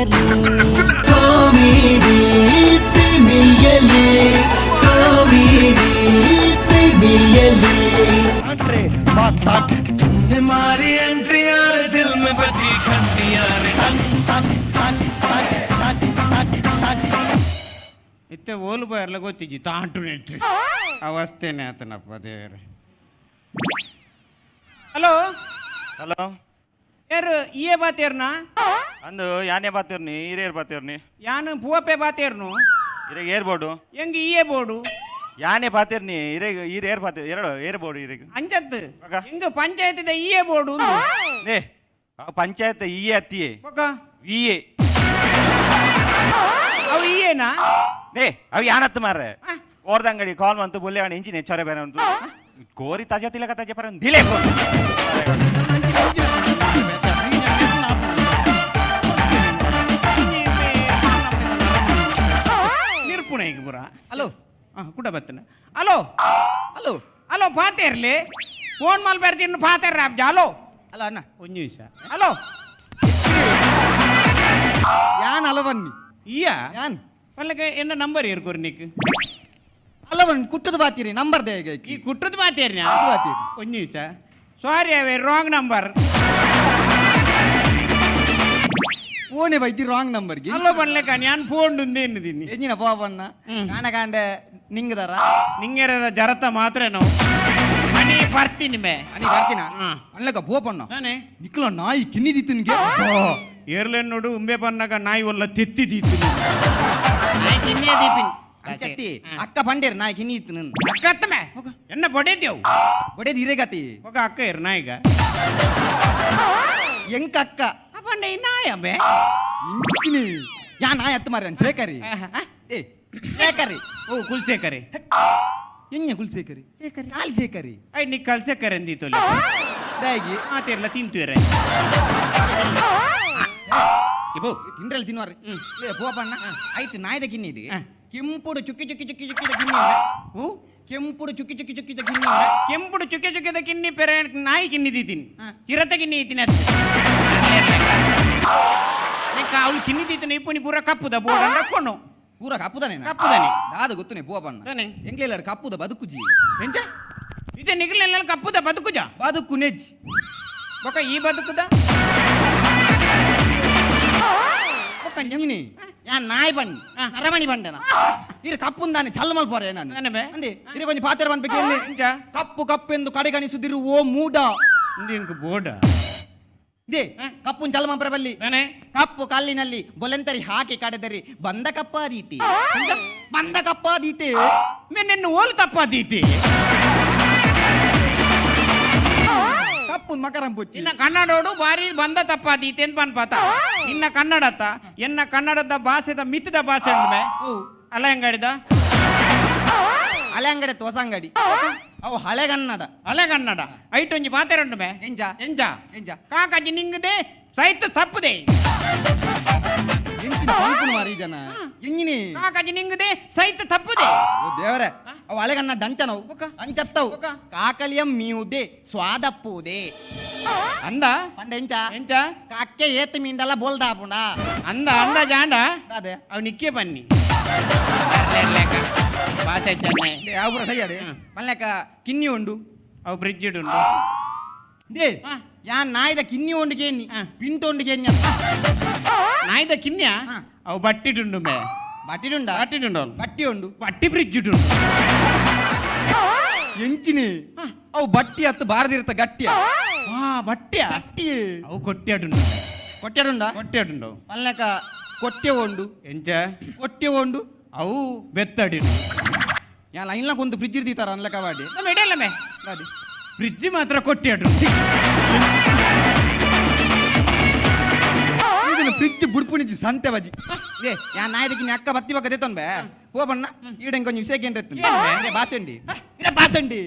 ಪ್ರೀಮಿಯಲಿ comedy ಪ್ರೀಮಿಯಲಿ comedy ಪ್ರೀಮಿಯಲಿ अरे बात तुमने मारी एंट्री यार दिल में बची घंटी यार ಇತ್ತೆ ಓಲು ಬಾಯರ್ಲ ಗೊತ್ತಿಜ್ಜಿ ತಾಂಟು ನೆಟ್ರಿ ಅವಸ್ಥೆನೆ ಆತನಪ್ಪ ದೇವ್ರೆ. ಹಲೋ ಹಲೋ ಯಾರು ಇಯೇ ಬಾತೇರ್ನಾ ಅಂದು ಯಾನೇ ಬಾತಿರ್ನಿ ಹಿರಿಯರ್ ಬಾತಿರ್ನಿ ಯಾನು ಪೂವಪ್ಪೆ ಬಾತೇರ್ನು ಇರೆಗೆ ಏರ್ಬೋರ್ಡು ಹೆಂಗೆ ಇಯೇ ಬೋರ್ಡು ಯಾನೇ ಬಾತಿರ್ನಿ ಹಿರಿಯ ಹಿರಿಯರ್ ಬಾತಿ ಎರಡು ಏರ್ಬೋರ್ಡು ಹಿರಿಯ ಅಂಚತ್ತು ಮಗ. ಹಿಂಗ ಪಂಚಾಯತಿದ ಇಯೇ ಬೋರ್ಡು ನೇ ಪಂಚಾಯತ್ ಇಯೇ ಅತ್ತಿಯೇ ಬೊಕ್ಕ ವಿಯೇ ಅವು ಇಯೇನಾ ನೇ ಅವು ಯಾನತ್ತು ಮಾರ್ರೆ ಕೋರ್ದಂಗಡಿ ಕಾಲ್ ಬಂತು ಬುಲ್ಲೆ ಹಣ್ಣು ಇಂಚಿನ ಹೆಚ್ಚರೆ ಬೇರೆ ಉಂಟು ಕೋರಿ ತಾಜಾ ತಿಲಕ ತಾಜಾ ಪರ ದಿಲೇ ನಿರ್ಪುಣ ಈಗ ಪುರ ಹಲೋ ಕೂಡ ಬರ್ತೇನೆ. ಹಲೋ ಹಲೋ ಹಲೋ ಪಾತೇರ್ಲಿ ಫೋನ್ ಮಾಲ್ ಬರ್ತೀನಿ ಪಾತೇರ್ರ ಅಬ್ಜ ಹಲೋ ಅಲ್ಲ ಅಣ್ಣ ಒಂದು ನಿಮಿಷ ಹಲೋ ಯಾನ್ ಅಲವನ್ನಿ ಇಯ್ಯ ಯಾನ್ ಪಲ್ಲಕ್ಕೆ ಎನ್ನ ನಂಬರ್ ಏರ್ಕೋರಿ ನಿಕ್ ಅಲವನ್ ಕುಟ್ಟದ ಬಾತೀರಿ ನಂಬರ್ ದೇ ಈ ಕುಟ್ರದ ಮಾತೇರ್ನ ಬಾತೀರಿ ಒಂದು ನಿಮಿಷ ಸಾರಿ ಅವೇ ರಾಂಗ್ ನಂಬರ್ ಫೋನೇ ಬೈತಿ ರಾಂಗ್ ನಂಬರ್ಗೆ ಹಲೋ ಪಲ್ಲಕ್ಕ ನಾನು ಫೋನ್ ಉಂದೇ ಎನ್ನುದೀನಿ ಎಂಜಿನ ಪಾಪಣ್ಣ ಕಾಣಕಾಂಡೆ ನಿಂಗದಾರ ನಿಂಗೆರದ ಜರತ ಮಾತ್ರ ನಾವು ಮನೆ ಬರ್ತೀನಿ ಮೇ ಅನಿ ಬರ್ತೀನ ಹಾ. ಅನ್ಲಕ ಪೋಪಣ್ಣ ನಾನೇ ನಿಕ್ಲ ನಾಯಿ ಕಿನ್ನಿದಿತ್ತು ನಿನ್ಗೆ ಏರ್ಲೇನ್ ನೋಡು ಉಂಬೆ ಪನ್ನಗ ನಾಯಿ ಒಲ್ಲ ತೆತ್ತಿದೀತು ನಾಯಿ ತಿನ್ನೇ ದೀಪಿನ್ ಅಂಚತ್ತಿ ಅಕ್ಕ ಪಂಡೇರ್ ನಾಯಿ ಕಿನ್ನಿತ್ತು ನನ್ ಅಕ್ಕತ್ತಮೆ ಎನ್ನ ಬಡೇದೇವು ಒಡೇದು ಹಿರೇಗತಿ ಒಗ ಅಕ್ಕ ಇರು ನಾಯಿಗ ಎಂಕ ಅಕ್ಕ ಅಪ್ಪಂಡ ಈ ನಾಯ ಬೇ ಇಂಚಿನಿ ಯಾ ನಾಯಿ ಹತ್ತು ಮಾರಿ ಸೇಕರಿ ಏ ಸೇಕರಿ ಓ ಕುಲ್ಸೇಕರಿ ಎಂಗೆ ಕುಲ್ಸೇಕರಿ ಸೇಕರಿ ಕಾಲ್ ಸೇಕರಿ ಐ ನೀ ಕಲ್ಸೇಕರಿ ಅಂದಿತ್ತು ದಾಗಿ ಮಾತಿರ್ಲ ತಿಂತೀರ ಇಬೋ ತಿಂಡ್ರಲ್ಲಿ ತಿನ್ನುವಾರಿ ಲೇ ಪೋಪಣ್ಣ ಆಯ್ತು ನಾಯ್ದ ಕಿನ್ನಿಡಿ ಹಾ. ಕೆಂಪುಡು ಚುಕ್ಕಿ ಚುಕ್ಕಿ ಚುಕ್ಕಿ ಚುಕ್ಕಿದ ಕಿನ್ನಿ ಹೂ ಕೆಂಪುಡು ಚುಕ್ಕಿ ಚುಕ್ಕಿ ಚುಕ್ಕಿದ ಕಿನ್ನಿ ಕೆಂಪುಡು ಚುಕ್ಕೆ ಚುಕ್ಕೆದ ಕಿನ್ನಿ ಪೆರೆ ನಾಯಿ ಕಿನ್ನಿದೀತೀನಿ ಹಾ. ಚಿರತೆ ಕಿನ್ನಿ ಇದ್ದೀನಿ ಅವಳು ಕಿನ್ನಿದೀತೀನಿ ಇಪ್ಪುನಿ ಪೂರ ಕಪ್ಪುದ ಬೋರ್ಡ್ ಹಾಕೊಂಡು ಪೂರ ಕಪ್ಪುದಾನೆ ಕಪ್ಪುದಾನೆ ದಾದ ಗೊತ್ತುನೆ ಪೋಪಣ್ಣ ತಾನೆ ಎಂಗ್ಲೆಲ್ಲ ಕಪ್ಪುದ ಬದುಕುಜಿ ಎಂಚ ಇದೇ ನಿಗಲೆಲ್ಲ ಕಪ್ಪುದ ಬದುಕುಜ ಬದುಕು ನೆಜ್ ಬೊಕ್ಕ ಈ ಬದುಕುದ ನೀನಿ ಯಾ ನಾಯಿ ಬಣ್ಣಿ ನರಮಣಿ ಬಂಡೆನ ಇರು ಕಪ್ಪುಂದಾನೆ ಚಲ್ಲ ಮಲ್ಪೋರೆ ನಾನು ನನಬೆ ಅಂದೆ ಇರು ಕೊಂಚ ಪಾತ್ರ ಬನ್ಬೇಕು ಎಂಚ ಕಪ್ಪು ಕಪ್ಪೆಂದು ಕಡೆಗಣಿಸುದಿರು ಓ ಮೂಡ ಇಂಕ ಬೋರ್ಡ ಇದೇ ಕಪ್ಪುನ್ ಚಲ್ಲ ಮಲ್ಪರೆ ಬಲ್ಲಿ ತಾನೆ ಕಪ್ಪು ಕಲ್ಲಿನಲ್ಲಿ ಬೊಲೆಂತರಿ ಹಾಕಿ ಕಡೆದರಿ ಬಂದ ಕಪ್ಪಾದೀತಿ ಬಂದ ಕಪ್ಪಾದೀತೆ ನಿನ್ನ ಓಲು ತಪ್ಪಾದೀತಿ ಕಪ್ಪುನ್ ಮಕರಂ ಪುಚ್ಚಿ ಇನ್ನ ಕನ್ನಡೋಡು ಬಾರಿ ಬಂದ ತಪ್ಪಾದೀತಿ ಅಂತ ಪನ್ಪಾತ ಇನ್ನ ಕನ್ನಡತ್ತ ಎನ್ನ ಕನ್ನಡದ ಭಾಷೆದ ಮಿತ್ತದ ಭಾಷೆ ಉಂಡ್ಮೆ ಅಲ್ಲ ಹೆಂಗಾಡಿದ ಹಳೆ ಅಂಗಡಿ ಹೊಸ ಅಂಗಡಿ ಅವು ಹಳೆ ಕನ್ನಡ ಅಲೆ ಕನ್ನಡ ಐಟೊಂಜಿ ಮಾತಾಡುಂಡ್ಮೆ ಎಂಜ ಎಂಜ ಎಂಜ ಕಾಕಜ್ಜಿ ನಿಂಗದೆ ಸೈತು ತಪ್ಪುದೆ ಎಂಚಿನ ಪಂಪುನು ಮಾರಿ ಜನ ಎಂಜಿನಿ ಕಾಕಜ್ಜಿ ನಿಂಗದೆ ಸೈತು ತಪ್ಪುದೆ ಓ ದೇವರೇ ಅವು ಹಳೆ ಕನ್ನಡ ಅಂಚನವು ಬೊಕ್ಕ? ಅಂಚತ್ತವು ಬೊಕ್ಕ? ಕಾಕಲಿಯಂ ಮೀವುದೆ ಸ್ವಾದಪ್ಪುದೆ ಅಂದ ಪಂಡ ಎಂಚ ಎಂಚ ಕಕ್ಕೆ ಏತ್ ಮೀಂಡಲ ಬೋಲ್ದಾಪುಂಡ ಅಂದ ಅಂದ ಜಾಂಡ ಅದೇ ಅವ್ ನಿಕ್ಕೆ ಬನ್ನಿ ಭಾಷೆ ಚೆನ್ನೈ ಯಾವ ಸರಿಯಾದೆ ಮಲ್ಲೆಕ ಕಿನ್ನಿ ಉಂಡು ಅವು ಬ್ರಿಡ್ಜ್ ಉಂಟು ದೇ ಯಾ ನಾಯ್ದ ಕಿನ್ನಿ ಉಂಡು ಕೇನಿ ಹಾ. ಪಿಂಟು ಉಂಡು ಕೇನಿ ನಾಯ್ದ ಕಿನ್ಯ ಹಾ. ಅವು ಬಟ್ಟಿಡುಂಡು ಮೇ ಬಟ್ಟಿಡುಂಡ ಬಟ್ಟಿಡುಂಡು ಅವ್ನು ಬಟ್ಟಿ ಉಂಡು ಬಟ್ಟಿ ಬ್ರಿಡ್ಜ್ ಉಂಟು ಎಂಚಿನಿ ಅವು ಬಟ್ಟಿ ಹತ್ತು ಬಾರದಿರ್ತ ಗಟ್ಟಿಯ ಹಾ ಬಟ್ಟೆಯ ಗಟ್ಟಿ ಅವು ಕೊಟ್ಟೆಡುಂಡು ಕೊಟ್ಟೆಡುಂಡ ಕೊಟ್ಟೆಡುಂಡು ಮಲ್ಲೆಕ ಕೊಟ್ಟೆ ಉಂಡು ಎಂಚ ಕೊಟ್ಟೆ ಉಂಡು ಅವು ಬೆತ್ತಡಿಡು ಯಾ ಲೈನ್ಲ ಕೊಂದು ಫ್ರಿಜ್ ಇರ್ದಿತ್ತಾರ ಅನ್ಲಕ ಬಾಡಿ ನಮ್ಮ ಇಡಲ್ಲ ಮೇ ಗಾಡಿ ಬ್ರಿಡ್ಜ್ ಮಾತ್ರ ಕೊಟ್ಟೆಡು ಇದನ್ನ ಫ್ರಿಜ್ ಬುಡ್ಪುಣಿಜಿ ಸಂತೆ ಬಜಿ ಏ ಯಾ ನಾಯ್ದಕಿನಿ ಅಕ್ಕ ಬತ್ತಿ ಬಕ್ಕ ದೇತನ್ ಬೇ ಪೋ ಬಣ್ಣ ಈಡೆ ಕೊಂಚ ವಿಷಯ ಕೇಂದ್ರ ಬಾಸಂಡಿ ಇಲ್ಲ ಬಾಸಂಡಿ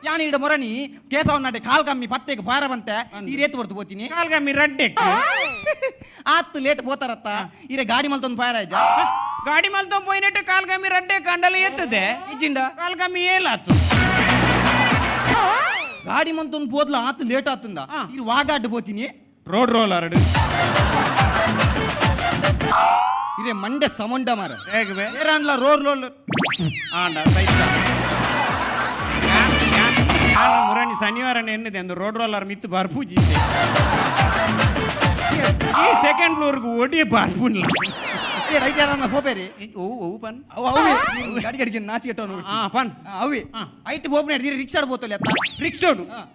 ಯಾನ ಈಡ ಮೊರಣಿ ಕೇಸವನ್ನಾಡೆ ಕಾಲ್ ಕಮ್ಮಿ ಪತ್ತೆಗೆ ಪಾರ ಬಂತೆ ಈ ರೇತು ಬರ್ತು ಹೋತೀನಿ ಕಾಲ್ಗಮ್ಮಿ ರಡ್ಡೆ ಆತ್ತು ಲೇಟ್ పోతారత్త ఈరే గాడి మల్తొంది పారాజా ಗಾಡಿ ಮಲ್ತೊ ಪೋಯಿನಟ್ಟು ಕಾಲ್ಗಮ್ಮಿ ರಡ್ಡೆ ಕಂಡಲ ಎತ್ತದೆ ఇచ్చిండా ಕಾಲ್ಗಮ್ಮಿ ಏಲಾತು గాడి మల్తొంది పోతల ఆత్తు లేట్ ఆతుందా ఈ వాగాడ్డు పోతిని ರೋಡ್ ರೋಲರ್ ಇರೇ ಮಂಡೆ ಸಮುಂಡ ಮಾರ ಹೇಗೆ ಬೇ ಬೇರೆ ಅನ್ಲ ರೋಡ್ ರೋಡ್ ಆಂಡ ಸೈತ ನಾನು ಮುರಣಿ ಶನಿವಾರನೇ ಎನ್ನಿದೆ ಒಂದು ರೋಡ್ ರೋಲರ್ ಮಿತ್ತು ಬರ್ಪೂಜಿ ಈ ಸೆಕೆಂಡ್ ಫ್ಲೋರ್ಗೆ ಓಡಿ ಬರ್ಪುನ್ಲ ಏ ರೈಟ್ ಯಾರನ್ನ ಹೋಪೇರಿ ಓ ಓ ಪನ್ ಅವು ಅವೇ ಗಾಡಿ ಗಾಡಿಗೆ ನಾಚಿ ಕೆಟ್ಟವನು ಆ ಪನ್ ಅವೇ ಐಟ್ ಹೋಪ್ನೆ ಹಿಡಿದಿರಿ ರಿಕ್ಷಾಡ್ ಬೋತಲೆ ಅತ್ತ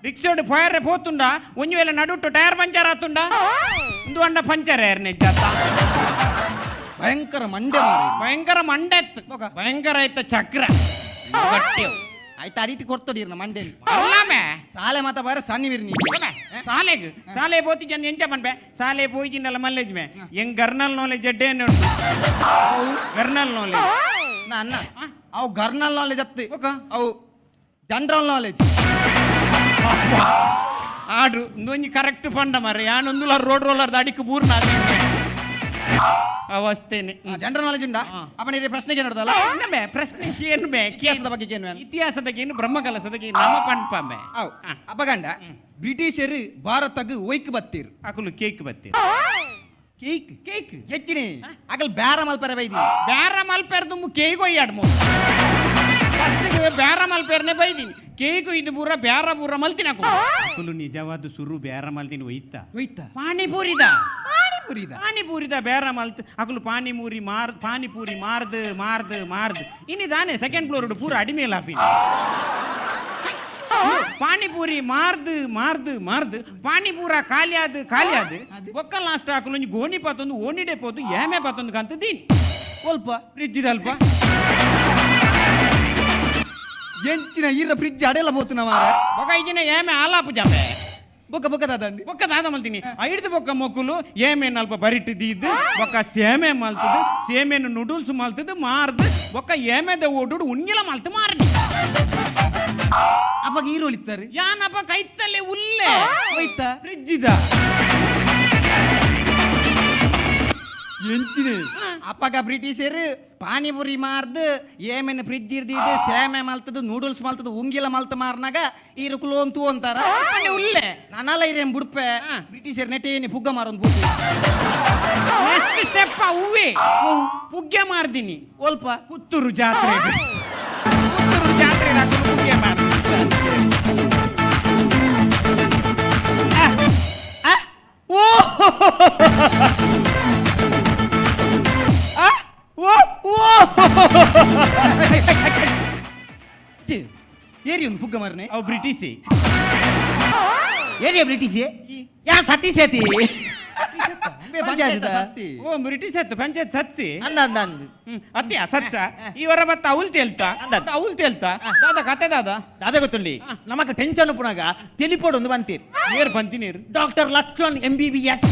ರಿಕ್ಷೋಡು ಫೈರ್ పోతుండా ಒಂಜಿ ವೇಳೆ ನಡುಟ್ಟು ಟೈರ್ ಪಂಚರ್ ಆತುಂಡ ಒಂದು ಅಂಡ ಪಂಚರ್ ಏರ್ನೆ ಜತ್ತ ಭಯಂಕರ ಮಂಡೆ ಮಾರ ಭಯಂಕರ ಮಂಡೆತ್ತು ಭಯಂಕರ ಆಯ್ತ ಚಕ್ರ ಆಯ್ತು ಅಡಿಟ್ ಕೊಡ್ತಡಿ ಮಂಡೆ ಅಲ್ಲಮೆ ಸಾಲೆ ಮಾತ ಬಾರ ಸಣ್ಣಿವಿರ್ ನೀ ಸಾಲೆ పోతి ಚಂದ ಎಂಚ ಪನ್ಬೆ ಸಾಲೆ పోయిಜಿನಲ್ಲ ಮಲ್ಲೇಜ್ ಮೇ ಎಂಗ್ ಗರ್ನಲ್ ನಾಲೆಜ್ ಎಡ್ಡೇನೆ ಉಂಟು ಗರ್ನಲ್ ನಾಲೆಜ್ ನಾ ಅನ್ನ ಅವು ಗರ್ನಲ್ ನಾಲೆಜ್ ಅತ್ತಿ ಓಕ ಅವು ಜನರಲ್ ನಾಲೆಜ್ ಆಡು ಒಂದೊಂಜಿ ಕರೆಕ್ಟ್ ಪಂಡ ಮಾರೆ ಯಾನೊಂದುಲ ರೋಡ್ ರೋಲರ್ ಅಡಿಕ್ ಬೂರ್ನ ಅವಸ್ಥೆನೆ ಜನರಲ್ ನಾಲೆಜ್ ಉಂಡ ಅಪ್ಪ ನೀ ಪ್ರಶ್ನೆಗೆ ನೋಡ್ದಲ್ಲ ಮೇ ಪ್ರಶ್ನೆ ಏನು ಮೇ ಇತಿಹಾಸದ ಬಗ್ಗೆ ಏನು ಇತಿಹಾಸದಗೇನು ಬ್ರಹ್ಮಕಲಸದಗೇನು ನಮ್ಮ ಪಂಪಮೆ ಅವು ಅಪ್ಪಗಂಡ ಬ್ರಿಟಿಷರು ಭಾರತಗ್ ಒಯ್ಕ್ ಬತ್ತೀರ್ ಅಕುಲು ಕೇಕ್ ಬತ್ತಿ ಕೇಕ್ ಕೇಕ್ ಹೆಚ್ಚಿನಿ ಆಗಲ್ ಬ್ಯಾರ ಮಲ್ಪರ ಬೈದಿ ಬೇರ ಮಲ್ಪೇರ್ದು ಕೇಕ್ ಒಯ್ಯಾಡ್ ಮೋ ಬೇರ ಮಲ್ಪೇರ್ನೆ ಬೈದೀನಿ ಕೇಕು ಇದು ಪೂರ ಬೇರ ಪೂರ ಮಲ್ತಿನ ಅಕುಲು ನಿಜವಾದ ಸುರು ಬೇರ ಮಲ್ತೀನಿ ಒಯ್ತಾ ಒಯ್ತಾ ಪಾನಿಪೂರಿದ ಪುರಿದ ಪಾನಿಪೂರಿದ ಬೇರ ಮಲ್ತ್ ಅಕುಲು ಪಾನಿಪೂರಿ ಮಾರ್ದು ಇನ್ನಿದಾನೆ ಸೆಕೆಂಡ್ ಫ್ಲೋರ್ ಪೂರ ಅಡಿಮೇಲ್ ಹಾಪಿ ಪಾನಿಪೂರಿ ಮಾರ್ದು ಪಾನಿಪೂರ ಖಾಲಿಯಾದ ಒಕ್ಕ ಲಾಸ್ಟ್ ಹಾಕಲು ಒಂಜಿ ಗೋಣಿ ಪಾತೊಂದು ಓಣಿಡೆ ಪೋದು ಏಮೆ ಪಾತೊಂದು ಕಂತದೀನಿ ಸ್ವಲ್ಪ ಫ್ರಿಜ್ ಇದಲ್ಪ ಎಂಚಿನ ಈರ ಫ್ರಿಜ್ ಅಡೆಲ್ಲ ಬೋತುನ ಮಾರ ಬೊಕ ಈಜಿನ ಏಮೆ ಆಲಾಪು ಜಾಪೆ ಬೊಕ್ಕ ಬೊಕ್ಕ ದಾದಂಡಿ ಬೊಕ್ಕ ದಾದ ಮಲ್ತೀನಿ ಐಡ್ದು ಬೊಕ್ಕ ಮೊಕ್ಕಲು ಏಮೇನು ಅಲ್ಪ ಬರಿಟ್ಟು ದೀದ್ದು ಬೊಕ್ಕ ಸೇಮೆ ಮಲ್ತದು ಸೇಮೆನು ನೂಡಲ್ಸ್ ಮಲ್ತದು ಮಾರ್ದು ಬೊಕ್ಕ ಏಮೆದ ಓಡುಡು ಉಣ್ಗಿಲ ಮಲ್ತು ಮಾರ್ನಿ ಅಪ್ಪಗ ಈರುಳ್ಳಿತ್ತಾರೆ ಯಾನಪ್ಪ ಕೈತಲ್ಲೇ ಉಲ್ಲೆ ಒಯ್ತಾ ಫ್ರಿಜ್ ಇದ ಎಂಚಿನ ಅಪ್ಪಗ ಬ್ರಿಟಿಷರು ಪಾನಿಪುರಿ ಮಾರ್ದು ಏಮೇನು ಫ್ರಿಜ್ ಇರ್ದಿದ್ದು ಸೇಮೆ ಮಲ್ತದು ನೂಡಲ್ಸ್ ಮಲ್ತದು ಉಂಗಿಲ ಮಲ್ತ ಮಾರ್ನಾಗ ಈರುಕುಲು ಅಂತೂ ಅಂತಾರ ಉಲ್ಲೆ ನಾನಲ್ಲ ಇರೇನ್ ಬುಡ್ಪೆ ಬ್ರಿಟಿಷರ್ ನೆಟೇನಿ ಪುಗ್ಗ ಮಾರೊಂದು ಬುಡ್ಪೆ ನೆಕ್ಸ್ಟ್ ಸ್ಟೆಪ್ ಹೂವೆ ಪುಗ್ಗೆ ಮಾರ್ದಿನಿ ಸ್ವಲ್ಪ ಪುತ್ತೂರು ಜಾತ್ರೆ ಪುಗ್ಗೆ ಮಾರ್ದಿ ಓ ಏರಿ ಒಂದು ಪುಗ್ಗ ಮಾರನೆ ಅವು ಬ್ರಿಟಿಷಿ ಏರಿಯ ಬ್ರಿಟಿಷ್ ಯಾ ಸತಿ ಸೇತಿ ಓ ಬ್ರಿಟಿಷ್ ಎತ್ತು ಪಂಚಾಯತ್ ಸತ್ಸಿ ಅಂದ ಅತ್ಯ ಸತ್ಸ ಇವರ ಬತ್ತ ಅವಲ್ ತೇಲ್ತಾ ದಾದ ಕತೆ ದಾದ ಗೊತ್ತುಂಡಿ ನಮಕ್ ಟೆನ್ಷನ್ ಪುನಗ ತೆಲಿಪೋಡ್ ಒಂದು ಬಂತೀರಿ ಏರ್ ಬಂತಿನೀರು ಡಾಕ್ಟರ್ ಲಕ್ಷ್ಮಣ್ MBBS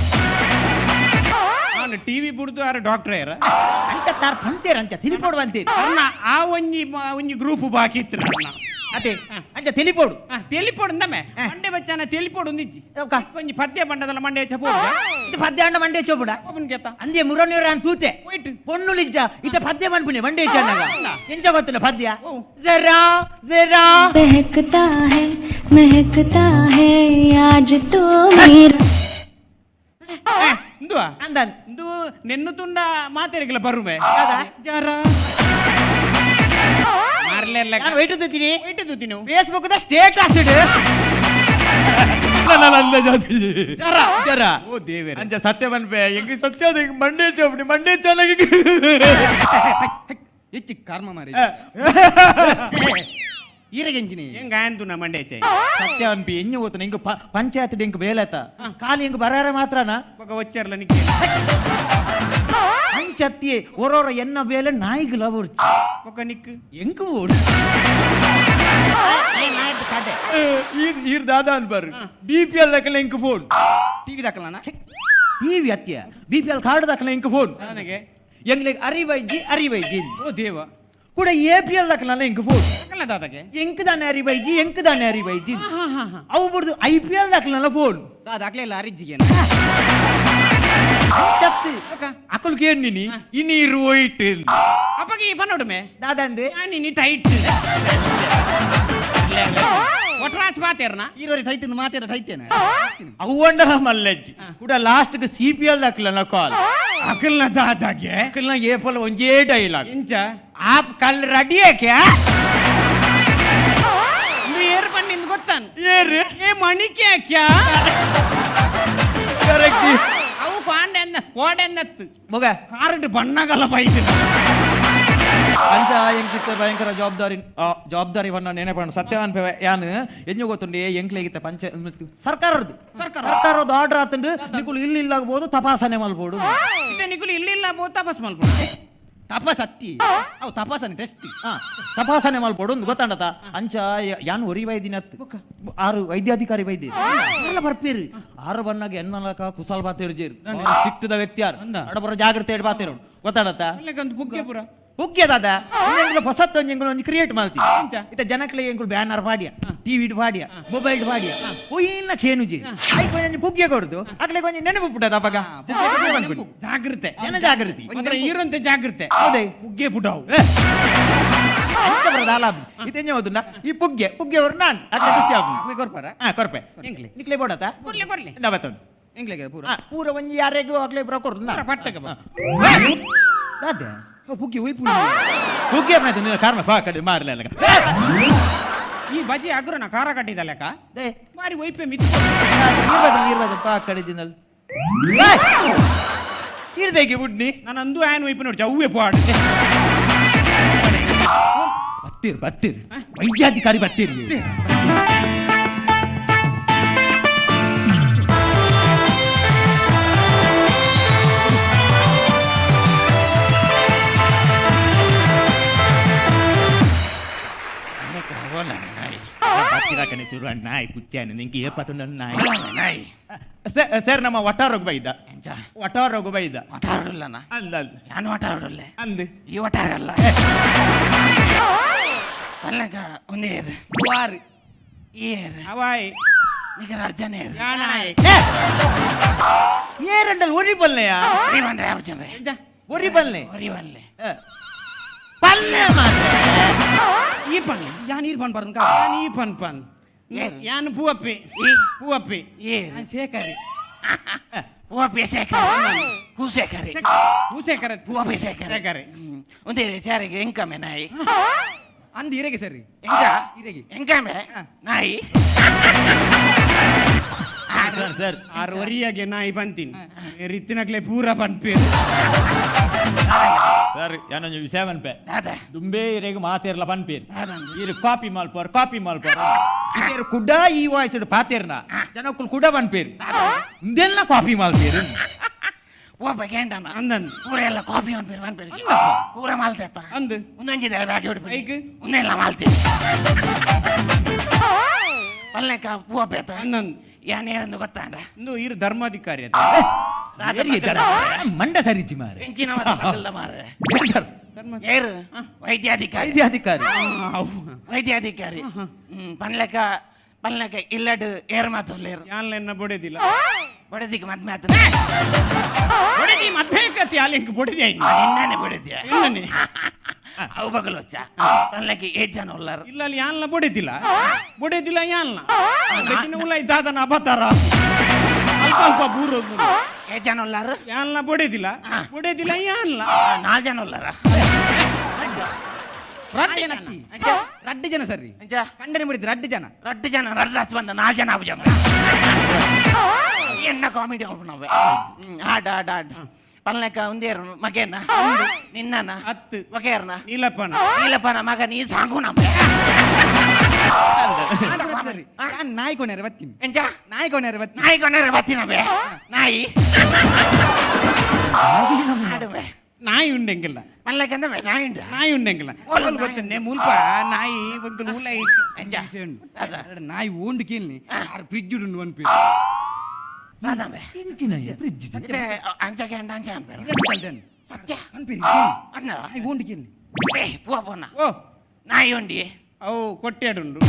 ನಾನು ಟಿವಿ ಬಿಡ್ದು ಯಾರು ಡಾಕ್ಟರ್ ಯಾರ ಅಂಚ ತಾರ್ ಬಂತೀರ ಅಂಚ ತೆಲಿಪೋಡ್ ಬಂತೀರಿ ಆ ಒಂಜಿ ಗ್ರೂಪ್ ಬಾಕಿ ಇತ್ತು ಅದೇ ಅಂಚ ತೆಲಿಪೋಡು ತೆಲಿಪೋಡು ನಮ್ಮೆ ಮಂಡೆ ಬಚ್ಚನ ತೆಲಿಪೋಡು ಒಂದಿಜ್ಜಿ ಯಾವ್ಕ? ಒಂಜಿ ಪದ್ಯ ಬಂಡದಲ್ಲ ಮಂಡೆ ಚಪೋಡು ಇದು ಪದ್ಯ ಅಂಡ ಮಂಡೆ ಚೋಪುಡ ಒಬ್ಬನ್ ಗೆತ್ತ ಅಂದೇ ಮುರನೂರ ಅಂತ ತೂತೆ ಹೋಯ್ತು ಪೊನ್ನುಲಿಜ್ಜ ಇತ ಪದ್ಯ ಬಂದ್ಬಿಡಿ ಮಂಡೆ ಚೆನ್ನಾಗ ಎಂಚ ಗೊತ್ತಿಲ್ಲ ಪದ್ಯ ಓ. ಜರಾ ಜರಾ महकता है आज तो मेरा ಇಂದುವ ಅಂದನ್ ಇಂದು ನೆನ್ನು ತುಂಡ ಮಾತೆರಿಗಿಲ್ಲ ಬರುವೆ ಜರ ಮಾರ್ಲೆಲ್ಲ ನಾನು ವೈಟ್ ತುತ್ತೀನಿ ಇಟ್ಟು ನೀವು ಫೇಸ್ಬುಕ್ ದ ಸ್ಟೇಟಸ್ ಇಡು ಜರ ಜರ ಓ ದೇವೇರ ಅಂಚ ಸತ್ಯ ಬನ್ಪೆ ಎಂಗಿ ಸತ್ಯ ಮಂಡೆ ಚೋಪಡಿ ಮಂಡೆ ಚೆನ್ನಾಗಿ ಹೆಚ್ಚಿ ಕರ್ಮ ಮಾರಿ ಈರಗೆಂಚಿನಿ ಹೆಂಗ ಆಯ್ತು ನಾ ಮಂಡೆ ಚೈ ಸತ್ಯ ಅನ್ಪಿ ಎಂಜು ಗೊತ್ತು ಇಂಕ ಪಂಚಾಯತ್ ಇಂಕ ಬೇಲತ ಖಾಲಿ ಇಂಕ ಬರಾರ ಮಾತ್ರನ ಒಗ ಒಚ್ಚರ್ಲ ನಿಕ್ಕೆ ಅಂಚತ್ತಿ ಒರೋರ ಎನ್ನ ಬೇಲೆ ನಾಯಿಗಳ ಬುಡ್ಚಿ ಒಗ ನಿಕ್ ಎಂಕು ಓಡು ಈರ್ ದಾದ ಅನ್ಬಾರು BPL ದಕ್ಕಲ ಇಂಕ ಫೋನ್ ಟಿವಿ ದಾಖಲಣ ಟಿವಿ ಅತ್ಯ BPL ಕಾರ್ಡ್ ದಕ್ಕಲ ಇಂಕ ಫೋನ್ ನನಗೆ ಎಂಗ್ಲೆಗ್ ಅರಿವೈಜಿ ಓ ದೇವ ಕೂಡ APL ದಕ್ಕಲ ಇಂಕ ಫೋನ್ ಅಕಲ ದಾದಗೆ ಎಂಕ್ ದಾನೆ ಅರಿವೈಜಿ ಅವು ಬಿಡ್ದು IPL ದಕ್ಕಲ ಫೋನ್ ದಾಖಲೆ ಇಲ್ಲ ಅರಿಜ್ಜಿಗೆ ಚತ್ತಿ ಅಕಲ್ ಕೇನ್ ನೀನಿ ಇನ್ನೀರು ವೈಟ್ ಅಪ್ಪಗೆ ಬನ್ನೋಡುಮೆ ದಾದಂದೆ ನೀ ಟೈಟ್ ಒಟ್ರಾಸ್ ಮಾತೇರ್ನ ಈರೋರಿ ಟೈಟ್ ಮಾತಾಡ ಟೈಟೇನ ಅವು ಒಂಡಲ ಮಲ್ಲಜ್ಜಿ ಕೂಡ ಲಾಸ್ಟ್ CPL ದಕ್ಕಲ ಕಾಲ್ ಅಕಲ್ನ ದಾದಾಗೆ ಅಕಲ್ನ ಏಪಲ್ ಒಂಜೇ ಡೈಲಾಗ್ ಇಂಚ ಆಪ್ ಕಲ್ ರೆಡಿಯೇ ಕ್ಯಾ ಇದು ಏರ್ ಬಂದಿದ್ ಗೊತ್ತಾನ ಏರು ಏ ಮಣಿಕೆ ಕ್ಯಾ ಕರೆಕ್ಟ್ ಅವು ಪಾಂಡೆ ಅಂದ ಕೋಡೆ ಅಂದತ್ತು ಮಗ ಕಾರ್ಡ್ ಬಣ್ಣಗಲ್ಲ ಬೈದು ಅಂಚ ಎಂಕಿತ್ತ ಭಯಂಕರ ಜವಾಬ್ದಾರಿ ಬಣ್ಣ ನೆನಪಣ್ಣ ಸತ್ಯವಾನ್ ಯಾನ್ ಎಂಜ ಗೊತ್ತುಂಡೆ ಎಂಕ್ಲೆಗಿತ್ತ ಪಂಚ ಸರ್ಕಾರದ್ದು ಸರ್ಕಾರದ ಆರ್ಡರ್ ಆತಂಡು ನಿಕುಲು ಇಲ್ಲಿ ಆಗ್ಬೋದು ತಪಾಸಣೆ ಮಲ್ಬೋದು ನಿಗುಲು ಇಲ್ಲ ಬೋದು ತಪಾಸ್ ಮಲ್ಪಡು ತಪಾಸ್ ಅತ್ತಿ ಅವು ತಪಾಸನೆ ಟೆಸ್ಟ್ ತಪಾಸಣೆ ಮಲ್ಪಡು ಒಂದು ಗೊತ್ತಾಂಡತ ಅಂಚ ಯಾನ್ ಒರಿ ವೈದಿನ 6 ವೈದ್ಯಾಧಿಕಾರಿ ವೈದ್ಯ ಎಲ್ಲ ಬರ್ಪೇರು 6 ಬಣ್ಣಗೆ ಎನ್ಮಲಕ ಕುಸಲ್ ಬಾತೇರು ಜೇರು ಸಿಕ್ತದ ವ್ಯಕ್ತಿ ಯಾರು ಅಡಬರ ಜಾಗ್ರತೆ ಇಡ್ ಬಾತೇರು ಗೊತ್ತಾಡತ್ತ ಅಲ್ಲಕಂತ ಬುಗ್ಗೆ ಪುರ ಹುಗ್ಗೆ ದಾದ ಎಂಗ್ಲು ಹೊಸತ್ ಒಂಜಿ ಕ್ರಿಯೇಟ್ ಮಾಡ್ತಿ ಇತ್ತ ಜನಕ್ಲೆ ಎಂಗ್ಲು ಬ್ಯಾನರ್ ಪಾಡ್ಯ ಟಿವಿ ಪಾಡ್ಯ ಮೊಬೈಲ್ ಪಾಡ್ಯ ಒಯ್ಯಿನ ಖೇನುಜಿ ಐಕ್ ಒಂಜಿ ಬುಗ್ಗೆ ಕೊಡ್ದು ಅಕ್ಲೆ ಒಂಜಿ ನೆನಪು ಪುಟ್ಟದ ಅಪಗ ಜಾಗ್ರತೆ ಜನ ಜಾಗೃತಿ ಇರಂತೆ ಜಾಗ್ರತೆ ಹೌದೇ ಬುಗ್ಗೆ ಪುಡವು ಇದೇನು ಹೋದುಂಡ ಈ ಪುಗ್ಗೆ ಅವ್ರು ನಾನು ಅದ್ರ ಖುಷಿ ಆಗ್ಬೋದು ಕೊರ್ಪಾರ ಕೊರ್ಪೆ ನಿಕ್ಲೆ ಬೋಡತ ಕೊರ್ಲೆ ಕೊರ್ಲೆ ಬತ್ತೊಂಡು ಎಂಗ್ಲೆಗೆ ಪೂರ ಪೂರ ಒಂಜಿ ಯಾರಿಗೂ ಆಗ್ಲೇ ಬರ ಕೊಡ್ದು ಪಟ್ಟಕ್ಕೆ ಬಾ ದಾದೆ ಪುಗ್ಗಿ ಒಯ್ ಪೂರ ಪುಗ್ಗೆ ಮಾಡ್ತು ನೀನು ಕಾರ್ಮ ಫಾ ಕಡೆ ಮಾರ್ಲೆ ಈ ಬಜಿ ಅಗ್ರನ ಖಾರ ಕಟ್ಟಿದ ಲೆಕ್ಕ ದೇ ಮಾರಿ ಒಯ್ಪೆ ಮಿತ್ತು ನೀರ್ಬದ ಪಾ ಕಡೆ ದಿನಲ್ ಇರ್ದೇಗೆ ಬುಡ್ನಿ ನಾನು ಅಂದು ಆಯನ್ ಒಯ್ಪೆ ನೋಡಿ ಅವ್ವೆ ಪಾಡು ಬತ್ತೀರ್ ವೈದ್ಯಾಧಿಕಾರಿ ಬತ್ತೀರಿ ಶುರು ನಾಯಿ ಕುಚ್ಚಾನೆ ನಿಂಗೆ ಏಪತ್ತು ನಾಯಿ ಸರ್ ನಮ್ಮ ವಟಾರ ರೊಗ್ಬ ಇದ್ದ ವಟಾರ ರೊಗ್ಬ ಇದ್ದ ಒಟ್ಟಾರಲ್ಲನ ಅಲ್ಲ ಅಲ್ಲ ನಾನು ಒಟ್ಟಾರಲ್ಲ ಅಂದು ಈ ಒಟ್ಟಾರಲ್ಲ ಅಲ್ಲಗ ಒಂದೇರು ವಾರಿ ಏರು ಅವಾಯ್ ನಿಗರ ಅರ್ಜನೆ ಯಾನಾಯ್ ಏರಂಡಲ್ ಒರಿ ಬಲ್ನೆಯ ಬಂದ್ರೆ ಯಾವ ಜನ ಒರಿ ಬಲ್ನೆ ಒರಿವಲ್ಲೆ ಪಲ್ಲೆ ಮಾತ್ರ ಈ ಪನ್ನೆ ಯಾ ನೀರು ಪನ್ ಬರ್ದು ಯಾನ್ ಈ ಪನ್ ಯಾನ್ ಪೂವಪ್ಪಿ ಪೂವಪ್ಪಿ ಏರು ಸೇಕರಿ ಹೂವ ಬೇಸೇಕರಿ ಹೂ ಸೇಕರಿ ಹೂಸೇಕರ ಹೂವ ಬೇಸೇಕರಿ ಸೇಕರೆ ಒಂದೇ ಚಾರಿಗೆ ಎಂಕಮೆ ನಾಯಿ ಅಂದ್ ಇರೆಗೆ ಸರಿ ಎಂಕ ಇರೆಗೆ ಎಂಕಮೆ ನಾಯಿ ಸರ್ ಆರು ಒರಿಯಾಗೆ ನಾಯಿ ಬಂತೀನಿ ರಿತ್ತಿನಕ್ಲೆ ಪೂರ ಪನ್ಪೇರು ಸರ್ ಯಾನೊಂದು ವಿಷಯ ಬನ್ಪೆ ಅದ ದುಂಬೆ ಇರೆಗೆ ಮಾತೇರ್ಲ ಪನ್ಪೇರ್ ಅದಂದು ಇರು ಕಾಪಿ ಮಾಲ್ಪೋರ್ ಇದೇರು ಕುಡ ಈ ವಾಯ್ಸ್ ಪಾತೇರ್ನ ಜನಕ್ಕul ಕುಡ ಬನ್ಪೇರ್ ಇಂದೆಲ್ಲ ಕಾಪಿ ಮಾಲ್ಪೇರ್ ಒಬ್ಬ ಗೇಂಡನ ಅಂದನ್ ಪೂರ ಎಲ್ಲ ಕಾಪಿ ಅನ್ಪೇರು ಅನ್ಪೇರು ಪೂರ ಮಾಲ್ತೇತ ಅಂದು ಒಂದೊಂಜಿದೆ ಬ್ಯಾಗ್ ಹಿಡ್ಬಿಡಿ ಐಕ್ ಒಂದೆಲ್ಲ ಮಾಲ್ತೇವೆ ಪಲ್ಲೆಕ ಹೂವ ಬೇತ ಅಂದನ್ ಯಾನೇರಂದು ಗೊತ್ತಾಂಡ ಇಂದು ಇರು ಧರ್ಮಾಧಿಕಾರಿ ಅಂತ ಮಂಡ ಸರಿಜಿ ಮಾರೆ ಹೆಂಚಿನ ಮಾರ ಏರು ವೈದ್ಯಾಧಿಕಾರಿ ವೈದ್ಯಾಧಿಕಾರಿ ಪಲ್ಲೆಕ ಇಲ್ಲಡು ಏರ್ ಮಾತುಲ್ಲೇರು ಯಾನ್ಲೆನ್ನ ಬೊಡೆದಿಲ್ಲ ಬಡದಿಗೆ ಮದ್ಮೆ ಆತ ಬೊಡೆದಿ ಮದ್ವೆ ಕತ್ತಿ ಅಲ್ಲಿಂಗ್ ಬೊಡೆದಿ ಆಯ್ತು ನಿನ್ನೆ ಬಡಿದ್ಯ ಇನ್ನನೆ ಅವು ಬಗಲು వచ్చ ಪಲ್ಲೆಗೆ ಏಜ್ ಜನ ಉಳ್ಳಾರು ಇಲ್ಲ ಅಲ್ಲಿ ಯಾನ್ಲ ಬೊಡೆದಿಲ್ಲ ಯಾನ್ಲ ಬೆಟ್ಟಿನ ಉಲ್ಲ ಇದ್ದಾದನ ಅಬತಾರ ಅಲ್ಪ ಬೂರು ಏಜ್ ಜನ ಉಳ್ಳಾರು ಯಾನ್ಲ ಬೊಡೆದಿಲ್ಲ ಯಾನ್ಲ 4 ಜನ ಉಳ್ಳಾರ ರಡ್ಡು ಜನ ಸರಿ ಕಂಡನೆ ಮಾಡಿದ್ರು ರಡ್ಡು ಜನ ರಡ್ಡು ಜನ ರಡ್ದು ಬಂದ 4 ಜನ ಅಬ್ಜ ಎನ್ನ ಕಾಮಿಡಿ ಅವ್ನವೆ ಆಡ ಪಲ್ಲೆಕ ಒಂದೇರು ಮಗೇನ ನಿನ್ನನ ಹತ್ತು ಮಗೇರ್ನ ನೀಲಪ್ಪನ ಮಗ ನೀ ಸಾಂಗು ನಮ್ಮ ಸರಿ ನಾಯಿ ಕೊನೆರೆ ಬತ್ತೀನಿ ಎಂಜ ನಾಯಿ ಕೊನೆರೆ ಬತ್ತೀನಿ ನಾಯಿ ಕೊನೆರೆ ಬತ್ತಿನವೆ ನಾಯಿ ಆಡುವೆ ನಾಯಿ ಉಂಡೆಂಗಿಲ್ಲ ಪಲ್ಲೆಕ ಅಂದ್ರೆ ನಾಯಿ ಉಂಡೆಂಗಿಲ್ಲ ಗೊತ್ತಂದೆ ಮುಲ್ಪ ನಾಯಿ ಒಂದು ಉಲ್ಲ ಎಂಜ ನಾಯಿ ಓಂಡು ಕೇಳಿ ಫ್ರಿಜ್ ಉಂಡು ಅನ್ಪಿ ಅದವೆ ಅಂಚಗೆ ಅಂಚ ಅನ್ಪೇರು ಸತ್ಯ ಅನ್ಪಿರಿ ಅನ್ನ ನಾಯಿ ಓಂಡು ಕೇಳಿ ಪೋನ ಓ ನಾಯಿ ಉಂಡಿ ಅವು ಕೊಟ್ಟೆಡುಂಡು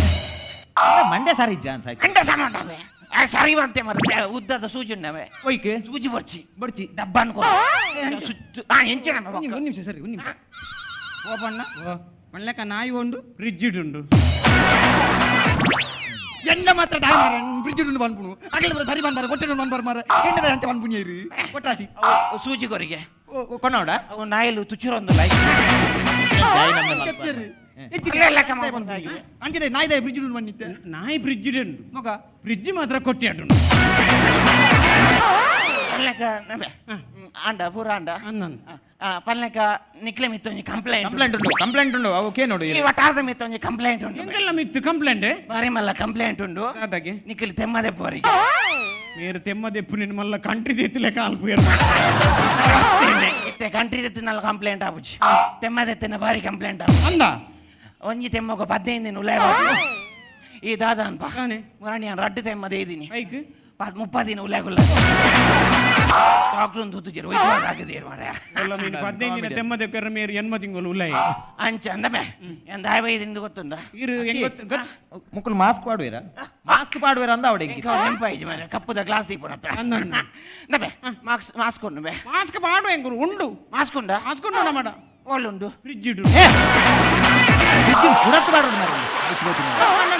ಮಂಡ್ಯ ಸರಿಜ್ಜ ಅನ್ಸಾಯ್ತು ಅಂಡ ಸಮಾನವೆ ಸರಿ ಬಂತೆ ಮರ ಉದ್ದದ ಸೂಜಿ ಉಣ್ಣವೆ ಒಯ್ಕೆ ಸೂಜಿ ಬರ್ಚಿ ಡಬ್ಬ ಡಬ್ಬ ಅನ್ಕೋ ಸುತ್ತು ಎಂಚಿನ ಒಂದು ನಿಮಿಷ ಸರಿ ಒಂದು ನಿಮಿಷ ಓ ಬಣ್ಣ ಮಣ್ಲೆಕ್ಕ ನಾಯಿ ಓಂಡು ಫ್ರಿಜ್ಜಿಡುಂಡು ಎಂಡ ಮಾತ್ರ ದಾಯ ಮಾರ ಬ್ರಿಡ್ಜ್ ನುಂಡು ಬಂದ್ಪುಣು ಅಗಲ ಸರಿ ಬಂದಾರ ಕೊಟ್ಟೆ ಬಂದಾರ ಮಾರ ಎಂಡದ ಅಂಚ ಬಂದ್ಪುಣ್ಯರು ಕೊಟ್ಟಾಸಿ ಸೂಜಿ ಕೊರಿಗೆ ಕೊನೋಡ ಅವು ನಾಯಿಲು ತುಚ್ಚಿರೊಂದು ಲೈಕ್ ಅಂಚದೆ ನಾಯ್ದ ಬ್ರಿಡ್ಜ್ ನುಂಡು ಬಂದಿತ್ತೆ ನಾಯಿ ಫ್ರಿಜ್ ಉಂಡು ನೋಕ ಫ್ರಿಜ್ ಮಾತ್ರ ಕೊಟ್ಟಿಯಾಡು ಪಲ್ಲೆಕ ಆಂಡ ಪೂರ ಆಂಡ ಅನ್ನಂದು ಪಲ್ಲೆಕ ನಿಕ್ಲೆ ಮಿತ್ತೊಂಜಿ ಕಂಪ್ಲೇಂಟ್ ಕಂಪ್ಲೇಂಟ್ ಉಂಡು ಅವಕ್ಕೆ ನೋಡು ಈ ವಟಾರದ ಮಿತ್ತೊಂಜಿ ಕಂಪ್ಲೇಂಟ್ ಉಂಡು ಎಂಗೆಲ್ಲ ಮಿತ್ತು ಕಂಪ್ಲೇಂಟ್ ಬಾರಿ ಮಲ್ಲ ಕಂಪ್ಲೇಂಟ್ ಉಂಡು ಅದಾಗೆ ನಿಖಿಲ್ ತೆಮ್ಮದೆ ಪೋರಿಗೆ మీరు తెమ్మదెప్పు నేను మళ్ళీ కంట్రీ తెత్తులే కాల్పోయారు ಇತ್ತೆ ಕಂಟ್ರಿ ತೆತ್ತಿನಲ್ಲ ಕಂಪ್ಲೇಂಟ್ ಆಪುಜಿ ತೆಮ್ಮದೆತ್ತಿನ ಬಾರಿ ಕಂಪ್ಲೇಂಟ್ ಆಪು అందా ಒಂಜಿ ತೆಮ್ಮ ఒక 15 ದಿನ ಉಲಾಯ ಈ ದಾದ ಅನ್ಪ కానీ ಮುರಾಣಿ ನಾನು ರಡ್ಡು ತೆಮ್ಮದೆ ಇದೀನಿ పైకి 30 ದಿನ ಉಲಾಗುಲ್ಲ ಡಾಕ್ಟರ್ ಒಂದು ತುಜಿರು ವೈದ್ಯರಾಗದೇರು ಮಾರಾಯ వాళ్ళ మీరు 15 ದಿನ ತೆಮ್ಮ దగ్గర మీరు ఎన్మ తింగోలు ఉల్లాయి ಅಂಚ ಅಂದಮೆ ಎಂದ 5 ದಿನ ಗೊತ್ತುಂಡ ಇರು ಹೆಂಗ್ ಮುಕ್ಕಲು ಮಾಸ್ಕ್ ಪಾಡುವೇರ ಮಾಸ್ಕ್ ಪಾಡುವೇರ ಅಂದ ಅವಡೆ ಇಂಕ ನೆಂಪಾಯಿಜಿ ಮಾರಾಯ ಕಪ್ಪುದ ಗ್ಲಾಸ್ ದೀಪುನಪ್ಪ ಅಂದಂದ ನಬೆ ಮಾಸ್ಕ್ ಉಂಡು ಬೆ మాస్క్ పాడు ఎంగురు ఉండు ಮಾಸ್ಕ್ ಉಂಡ మాస్క్ ఉండమాట ಒಳ್ಳುಂಡು ఫ్రిడ్జ్ ఇడు ಕುಡತ್ತು ಪಾಡು ಮಾರ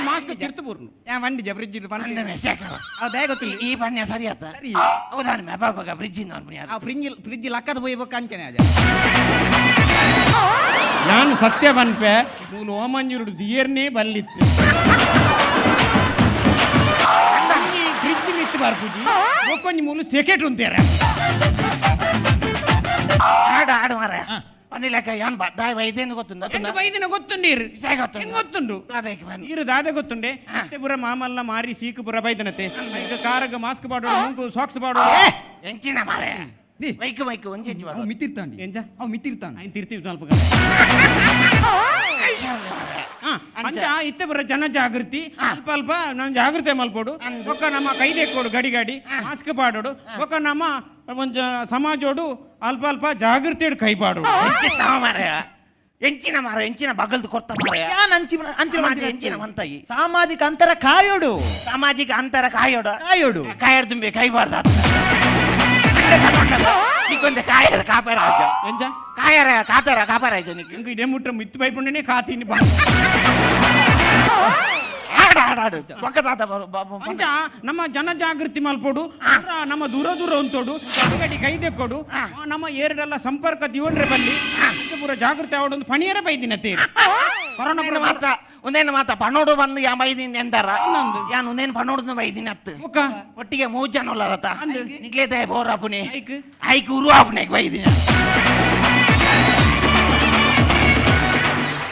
మాస్క్ తిరుతు పూర్ను ಯಾ ಬಂದಿದ್ಯಾ ಬ್ರಿಡ್ಜ್ ಅಂದಮೆ ಶೇಖರ ಅವ್ ದಯ ಗೊತ್ತಿಲ್ಲ ಈ ಪನ್ಯ ಸರಿ ಆತ ಸರಿ ಹೌದಾನ ಮೆ ಬಾಬಾಗ ಬ್ರಿಡ್ಜ್ ಇಂದ ಅನ್ಪುನಿ ಆ ಫ್ರಿಡ್ಜ್ ಲಕ್ಕದ పోయి ಅಂಚನೆ ಅಜ ನಾನು ಸತ್ಯ ಬನ್ಪೆ ಮೂಲು ಓಮಂಜುರುಡು ದಿಯರ್ನೇ ಬಲ್ಲಿತ್ತು ಫ್ರಿಡ್ಜ್ ಮಿತ್ತು ಬರ್ಪುಜಿ ಒಕ್ಕೊಂಜಿ ಮೂಲು ಸೆಕೆಟ್ ಉಂತೇರ ಆಡು ಮಾರಾಯ ಪನ್ನಿಲೆಕ್ಕ ಯಾನ್ ದಾಯ ವೈದ್ಯನು ಗೊತ್ತುಂಡ ಎಂತ ಬೈದಿನ ಗೊತ್ತುಂಡೀರು ವಿಷಯ ಗೊತ್ತುಂಡು ಹೆಂಗ್ ಗೊತ್ತುಂಡು ಅದಕ್ಕೆ ಬನ್ನಿ ಇರು ದಾದೆ ಗೊತ್ತುಂಡೆ ಪುರ ಮಾಮಲ್ಲ ಮಾರಿ ಸೀಕು ಪುರ ಬೈದನತೆ ಈಗ ಕಾರಗ ಮಾಸ್ಕ್ ಪಾಡೋಡು ಮುಂಕು ಸಾಕ್ಸ್ ಪಾಡೋಡು ಎಂಚಿನ ಮಾರಾಯ ದಿ ವೈಕು ಒಂಜಿ ಅವ್ ಮಿತ್ತಿರ್ತಾಂಡಿ ಎಂಚ ಅವ್ ಮಿತ್ತಿರ್ತಾನ ఆయన తిరుతీవి ಸ್ವಲ್ಪ ಅಂಚ ಇತ್ತೆ ಬರ ಜನ ಜಾಗೃತಿ ಅಲ್ಪ ಅಲ್ಪ ನಾನು ಜಾಗೃತಿ ಮಲ್ಪೋಡು ಒಕ್ಕ ನಮ್ಮ ಕೈದೆಕ್ಕೋಡು ಗಡಿ ಗಾಡಿ ಮಾಸ್ಕ್ ಪಾಡೋಡು ಒಕ್ಕ ನಮ್ಮ ಒಂಚ ಸಮಾಜೋಡು ಅಲ್ಪ ಅಲ್ಪ ಜಾಗೃತಿ ಕೈ ಪಾಡೋಡು ಮಾರಾಯ ಎಂಚಿನ ಮಾರ ಎಂಚಿನ ಬಗಲ್ದು ಕೊರ್ತ ಮಾರಾಯ ಯಾನ್ ಅಂಚಿನ ಎಂಚಿನ ಮಂತಾಯಿ ಸಾಮಾಜಿಕ ಅಂತರ ಕಾಯೋಡು ಸಾಮಾಜಿಕ ಅಂತರ ಕಾಯೋಡ ಕಾಯೋಡು ಕಾಯರ್ ತುಂಬಿ ಕೈಬಾರ್ದ నీకొంత కాయర కాపరాజ ಎಂಚ కాయర కాతర కాపరాజ నీకు ఇంక ఇదే ముట్ట మిత్తు పైపుండేనే కాతీని ఆడాడు ఒక్క తాత ಅಂಚ ನಮ್ಮ ಜನ ಜಾಗೃತಿ ಮಲ್ಪೋಡು ನಮ್ಮ ದೂರ ದೂರ ಉಂತೋಡು ಗಡಿ ಕೈದೆಕ್ಕೋಡು ನಮ್ಮ ಏರಡೆಲ್ಲ ಸಂಪರ್ಕ ದಿವನ್ರೆ ಬಲ್ಲಿ ಪೂರ ಜಾಗೃತಿ ಆವಡೊಂದು ಪಣಿಯರ ಬೈದಿನತೆ ಕೊರೋನಾ ಮಾತ ಒಂದೇನು ಮಾತ ಪನ್ನೋಡು ಬಂದು ಯಾ ಬೈದಿನ ಎಂದಾರ ಇನ್ನೊಂದು ಯಾನ್ ಒಂದೇನು ಪನ್ನೋಡು ಬೈದಿನ ಅತ್ತು ಮುಖ ಒಟ್ಟಿಗೆ 3 ಜನ ಉಳ್ಳರತ ನಿಕ್ಲೇತೆ ಬೋರಾಪುನಿ ಐಕ್ ಐಕ್ ಉರು ಆಪುನೆ ಬೈದಿನ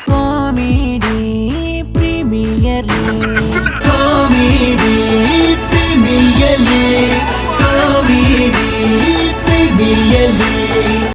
comedy premier league comedy premier league comedy premier league